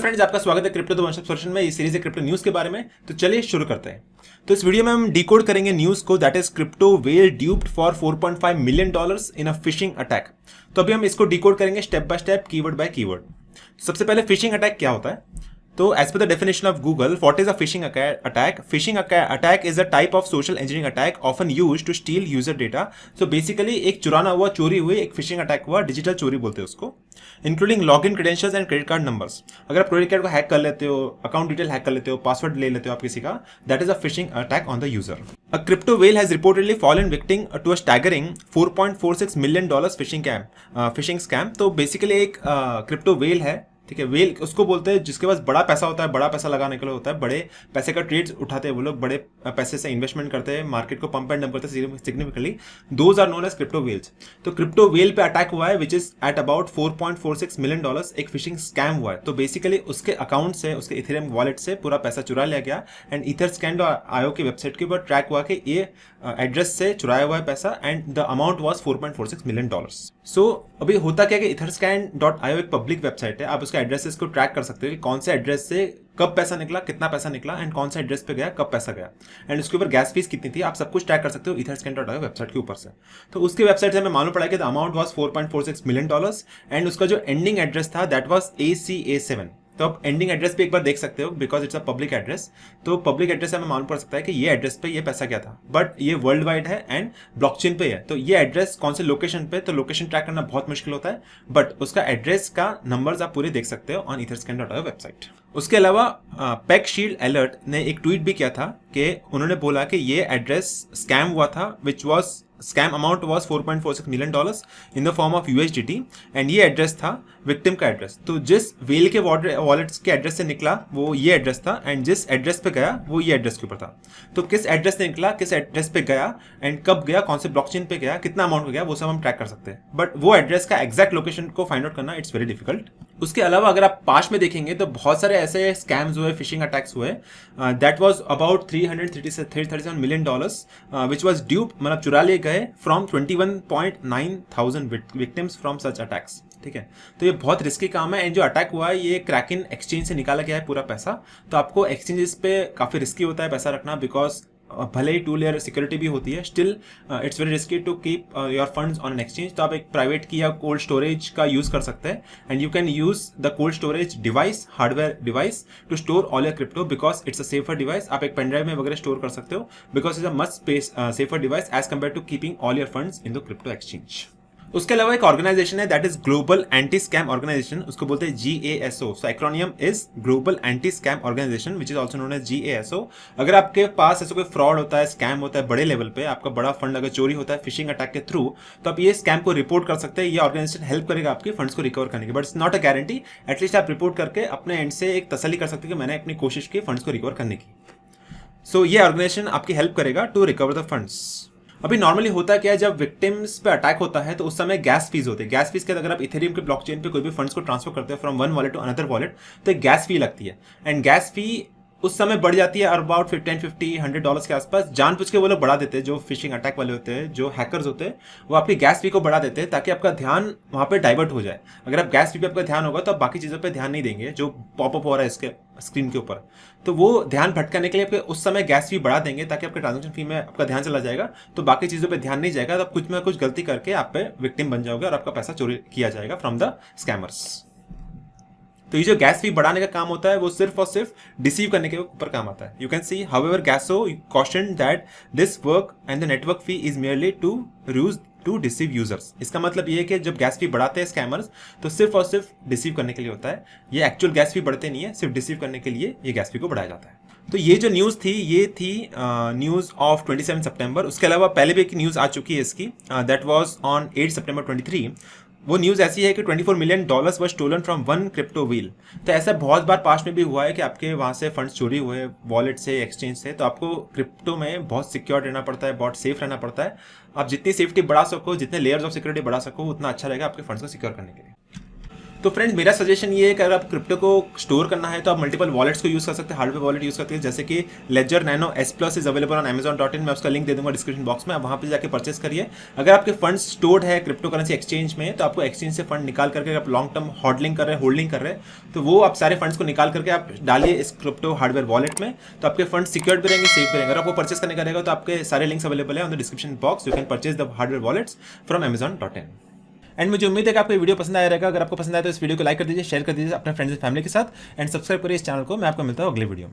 Friends, आपका स्वागत है crypto the one stop solution में। इस सीरीज है क्रिप्टो न्यूज के बारे में। तो चलिए शुरू करते हैं। तो इस वीडियो में हम डिकोड करेंगे न्यूज को, that is crypto whale duped for $4.5 million in a phishing attack. तो अभी हम इसको डिकोड करेंगे step by step, keyword by keyword. सबसे पहले फिशिंग अटैक क्या होता है? तो एज पर the definition of Google, what is a phishing attack? Phishing attack is a type of social engineering attack often used to steal user data. So basically एक चुराना हुआ, चोरी हुई एक फिशिंग अटैक हुआ, डिजिटल चोरी बोलते हैं उसको। Including log in credentials and credit card numbers. अगर आप क्रेडिट कार्ड को हैक कर लेते हो, अकाउंट डिटेल हैक कर लेते हो, पासवर्ड ले लेते हो आप किसी का, that is a phishing attack on the user. A crypto whale has reportedly fallen victim to a staggering $4.46 million phishing scam. तो बेसिकली एक क्रिप्टो वेल है, ठीक है। वेल उसको बोलते हैं जिसके पास बड़ा पैसा होता है, बड़ा पैसा लगाने के लिए होता है, बड़े पैसे का ट्रेड्स उठाते हैं वो लोग, बड़े पैसे से इन्वेस्टमेंट करते हैं, मार्केट को पंप एंड डंप करते हैं significantly. Those are known as crypto whales. तो क्रिप्टो वेल पे अटैक हुआ है which is at about $4.46 million. एक फिशिंग स्कैम हुआ है। तो बेसिकली उसके अकाउंट से, उसके इथेरियम वॉलेट से पूरा पैसा चुरा लिया गया एंड EtherScan.io की वेबसाइट के ऊपर ट्रैक हुआ कि ये एड्रेस से चुराया हुआ है पैसा and the amount was $4.46 million. So अभी होता क्या कि EtherScan.io एक पब्लिक वेबसाइट है, आप उसके एड्रेसेस को ट्रैक कर सकते हो कि कौन से एड्रेस से कब पैसा निकला, कितना पैसा निकला एंड कौन सा एड्रेस पे गया, कब पैसा गया एंड उसके ऊपर गैस फीस कितनी थी, आप सब कुछ ट्रैक कर सकते हो EtherScan.io वेबसाइट के ऊपर से। तो उसके वेबसाइट से हमें मालूम पड़ा कि the amount was $4.46 million and उसका जो एंडिंग एड्रेस था दैट वाज ACA7। तो आप एंडिंग एड्रेस पे एक बार देख सकते हो because it's a public address. तो पब्लिक एड्रेस से हमें मालूम पड़ सकता है कि ये एड्रेस पे ये पैसा क्या था, बट ये वर्ल्ड वाइड है एंड ब्लॉकचेन पे है। तो ये एड्रेस कौन से लोकेशन पे, तो लोकेशन ट्रैक करना बहुत मुश्किल होता है, बट उसका एड्रेस का नंबर्स आप पूरे देख सकते हो ऑन EtherScan.io वेबसाइट। उसके अलावा पेक शील्ड अलर्ट ने एक ट्वीट भी किया था कि उन्होंने बोला कि ये एड्रेस स्कैम हुआ था which was scam amount was $4.46 million in the form of USDT and ये एड्रेस था विक्टिम का एड्रेस। तो जिस वेल के वॉलेट्स के एड्रेस से निकला वो ये एड्रेस था एंड जिस एड्रेस पे गया वो ये एड्रेस के ऊपर था। तो किस एड्रेस से निकला, किस एड्रेस पे गया एंड कब गया, कौन से ब्लॉकचेन पे गया, कितना अमाउंट गया, वो सब हम ट्रैक कर सकते हैं, बट वो एड्रेस का एग्जैक्ट लोकेशन को फाइंड आउट करना इट्स वेरी डिफिकल्ट। उसके अलावा अगर आप पास में देखेंगे तो बहुत सारे ऐसे स्कैम्स हुए, फिशिंग अटैक्स हुए। That was about $337 million which was dupe, मतलब चुरा लिए गए from 21.9 thousand victims from such attacks, ठीक है। तो ये बहुत रिस्की काम है एंड जो अटैक हुआ है ये क्रैकिन एक्सचेंज से निकाला गया है पूरा पैसा। तो आपको एक्सचेंजेस पे काफ़ी रिस्की होता है पैसा रखना, बिकॉज भले ही 2 लेयर सिक्योरिटी भी होती है, still it's very risky to keep your funds on an exchange. तो आप एक प्राइवेट की या कोल्ड स्टोरेज का यूज कर सकते हैं and you can use the cold storage device, hardware device to store all your crypto because it's a safer device. आप एक पेनड्राइव में वगैरह स्टोर कर सकते हो because it's a much space safer device as compare to keeping all your funds in the crypto exchange. उसके अलावा एक ऑर्गेनाइजेशन है that is global anti scam organisation, उसको बोलते हैं GASO। So acronym is global anti scam organisation which is also known as GASO। अगर आपके पास ऐसा कोई फ्रॉड होता है, स्कैम होता है बड़े लेवल पे, आपका बड़ा फंड अगर चोरी होता है फिशिंग अटैक के थ्रू, तो आप ये स्कैम को रिपोर्ट कर सकते हैं। ये ऑर्गेनाइजेशन हेल्प करेगा आपके फंड्स को रिकवर करने की, but it's not a guarantee. At least आप रिपोर्ट करके अपने एंड से एक तसल्ली कर सकते हैं कि मैंने अपनी कोशिश की फंड्स को रिकवर करने की। सो ये ऑर्गेनाइजेशन आपकी हेल्प करेगा टू रिकवर द फंड्स। अभी नॉर्मली होता क्या है, जब विक्टिम्स पे अटैक होता है तो उस समय गैस फीस होती है। गैस फीस के अगर आप इथेरियम के ब्लॉकचेन पे कोई भी फंड्स को ट्रांसफर करते हो from one wallet to another wallet, तो एक गैस फी लगती है एंड गैस फी उस समय बढ़ जाती है अबाउट $10-50-100 के आसपास। जानबूझ के वो लोग बढ़ा देते हैं, जो फिशिंग अटैक वाले होते हैं, जो हैकर्स होते हैं, वो आपकी गैस फी को बढ़ा देते हैं ताकि आपका ध्यान वहाँ पे डाइवर्ट हो जाए। अगर आप गैस फी पे आपका ध्यान होगा तो आप बाकी चीज़ों पे ध्यान नहीं देंगे जो पॉपअप हो रहा है इसके स्क्रीन के ऊपर। तो वो ध्यान भटकाने के लिए आपके उस समय गैस फी बढ़ा देंगे ताकि आपके ट्रांजेक्शन फी में आपका ध्यान चला जाएगा, तो बाकी चीज़ों पे ध्यान नहीं जाएगा, तो आप कुछ में कुछ गलती करके आप पे विक्टिम बन जाओगे और आपका पैसा चोरी किया जाएगा फ्रॉम द स्कैमर्स। तो ये जो गैस फी बढ़ाने का काम होता है वो सिर्फ और सिर्फ डिसीव करने के ऊपर काम आता है। You can see however GASO cautioned that this work and the network fee is merely to deceive users. इसका मतलब ये है कि जब गैस फी बढ़ाते हैं स्कैमर्स तो सिर्फ और सिर्फ डिसीव करने के लिए होता है। ये एक्चुअल गैस फी बढ़ते नहीं है, सिर्फ डिसीव करने के लिए ये गैस फी को बढ़ाया जाता है। तो ये जो न्यूज़ थी ये थी न्यूज़ ऑफ 27 सितंबर। उसके अलावा पहले भी एक न्यूज़ आ चुकी है इसकी, दैट वाज ऑन 8 सितंबर 23। वो न्यूज़ ऐसी है कि $24 million were stolen from one crypto whale. तो ऐसा बहुत बार पास्ट में भी हुआ है कि आपके वहाँ से फंड्स चोरी हुए वॉलेट से, एक्सचेंज से। तो आपको क्रिप्टो में बहुत सिक्योर रहना पड़ता है, बहुत सेफ रहना पड़ता है। आप जितनी सेफ्टी बढ़ा सको, जितने लेयर्स ऑफ सिक्योरिटी बढ़ा सको, उतना अच्छा रहेगा आपके फंड्स को सिक्योर करने के लिए। तो फ्रेंड्स मेरा सजेशन ये है कि अगर आप क्रिप्टो को स्टोर करना है तो आप मल्टीपल वॉलेट्स को यूज़ कर सकते हैं, हार्डवेयर वॉलेट यूज़ करते हैं, जैसे कि ledger nano S+ is available on Amazon.in। मैं उसका लिंक दे दूंगा डिस्क्रिप्शन बॉक्स में, आप वहाँ पे जाके परचेस करिए। अगर आपके फंड्स स्टोर्ड है क्रिप्टो करेंसी एक्सचेंज में तो आपको एक्सचेंज से फंड निकाल करके आप लॉन्ग टर्म होल्डिंग कर रहे हैं तो वो आप सारे फंड्स को निकाल करके आप डालिए इस क्रिप्टो हार्डवेयर वॉलेट में, तो आपके फंड सिक्योर्ड भी रहेंगे, सेफ भी रहेंगे। अगर आपको परचेस करने का रहेगा तो आपके सारे लिंक्स अवेलेबल है on the description box, you can purchase the hardware wallets from Amazon.in। And मुझे उम्मीद है कि आपको ये वीडियो पसंद आया रहेगा। अगर आपको पसंद आया तो इस वीडियो को लाइक कर दीजिए, शेयर कर दीजिए अपने फ्रेंड्स एंड फैमिली के साथ, एंड सब्सक्राइब करिए इस चैनल को। मैं आपको मिलता हूँ अगले वीडियो में।